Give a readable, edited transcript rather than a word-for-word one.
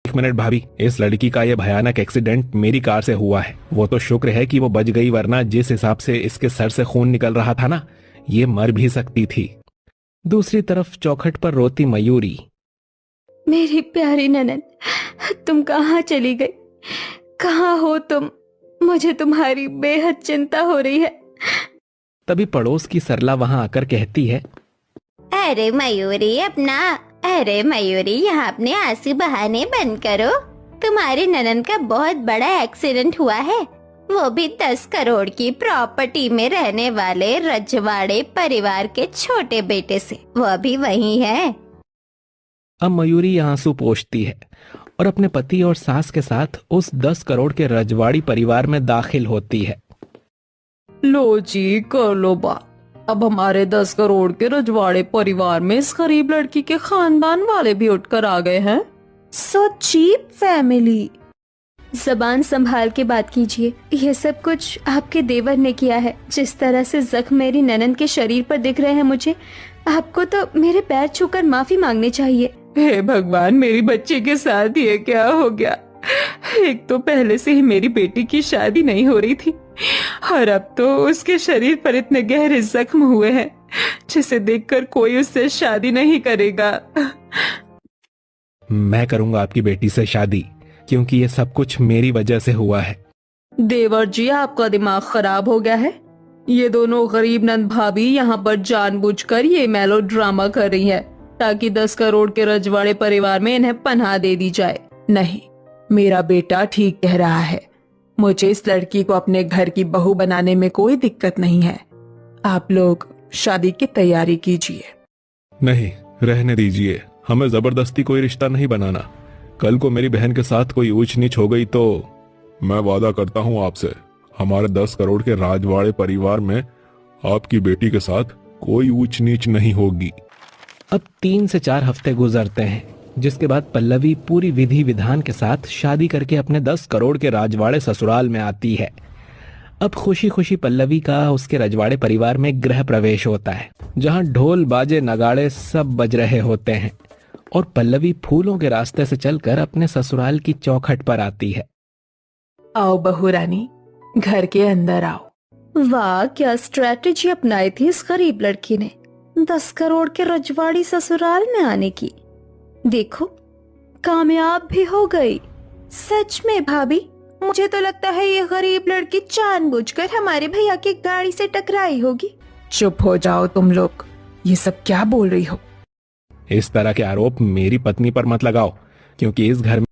एक मिनट भाभी, इस लड़की का ये भयानक एक्सीडेंट मेरी कार से हुआ है। वो तो शुक्र है कि वो बच गई, वरना जिस हिसाब से इसके सर से खून निकल रहा था ना, ये मर भी सकती थी। दूसरी तरफ चौखट पर रोती मयूरी। मेरी प्यारी ननद, तुम कहाँ चली गई? कहाँ हो तुम? मुझे तुम्हारी बेहद चिंता हो रही है। तभी पड़ोस की सरला वहां आकर कहती है, अरे मयूरी यहाँ अपने आंसू बहाने बंद करो। तुम्हारी ननन का बहुत बड़ा एक्सीडेंट हुआ है, वो भी 10 करोड़ की प्रॉपर्टी में रहने वाले रजवाड़े परिवार के छोटे बेटे से। वो भी वही है। अब मयूरी आंसू पोंछती है और अपने पति और सास के साथ उस 10 करोड़ के रजवाड़ी परिवार में दाखिल होती है। लो जी, कर लो बात। अब हमारे 10 करोड़ के रजवाड़े परिवार में इस गरीब लड़की के खानदान वाले भी उठकर आ गए हैं। So cheap family. जबान संभाल के बात कीजिए। ये सब कुछ आपके देवर ने किया है। जिस तरह से जख्म मेरी ननद के शरीर पर दिख रहे हैं, मुझे आपको तो मेरे पैर छूकर माफी मांगनी चाहिए। हे भगवान, मेरी बच्ची के साथ ये क्या हो गया? एक तो पहले से ही मेरी बेटी की शादी नहीं हो रही थी, और अब तो उसके शरीर पर इतने गहरे जख्म हुए हैं जिसे देखकर कोई उससे शादी नहीं करेगा। मैं करूंगा आपकी बेटी से शादी, क्योंकि ये सब कुछ मेरी वजह से हुआ है। देवर जी, आपका दिमाग खराब हो गया है। ये दोनों गरीब नंद भाभी यहाँ पर जानबूझकर ये मेलो ड्रामा कर रही है ताकि 10 करोड़ के रजवाड़े परिवार में इन्हें पनाह दे दी जाए। नहीं, मेरा बेटा ठीक कह रहा है। मुझे इस लड़की को अपने घर की बहू बनाने में कोई दिक्कत नहीं है। आप लोग शादी की तैयारी कीजिए। नहीं, रहने दीजिए। हमें जबरदस्ती कोई रिश्ता नहीं बनाना। कल को मेरी बहन के साथ कोई ऊंच नीच हो गई तो मैं वादा करता हूँ आपसे, हमारे 10 करोड़ के राजवाड़े परिवार में आपकी बेटी के साथ कोई ऊंच नीच नहीं होगी। अब 3 से 4 हफ्ते गुजरते हैं, जिसके बाद पल्लवी पूरी विधि विधान के साथ शादी करके अपने 10 करोड़ के राजवाड़े ससुराल में आती है। अब खुशी खुशी पल्लवी का उसके रजवाड़े परिवार में गृह प्रवेश होता है, जहां ढोल बाजे नगाड़े सब बज रहे होते हैं और पल्लवी फूलों के रास्ते से चलकर अपने ससुराल की चौखट पर आती है। आओ बहू रानी, घर के अंदर आओ। वाह, क्या स्ट्रैटेजी अपनाई थी इस गरीब लड़की ने 10 करोड़ के रजवाड़ी ससुराल में आने की। देखो, कामयाब भी हो गई। सच में भाभी, मुझे तो लगता है ये गरीब लड़की जानबूझकर हमारे भैया की गाड़ी से टकराई होगी। चुप हो जाओ तुम लोग, ये सब क्या बोल रही हो? इस तरह के आरोप मेरी पत्नी पर मत लगाओ, क्योंकि इस घर में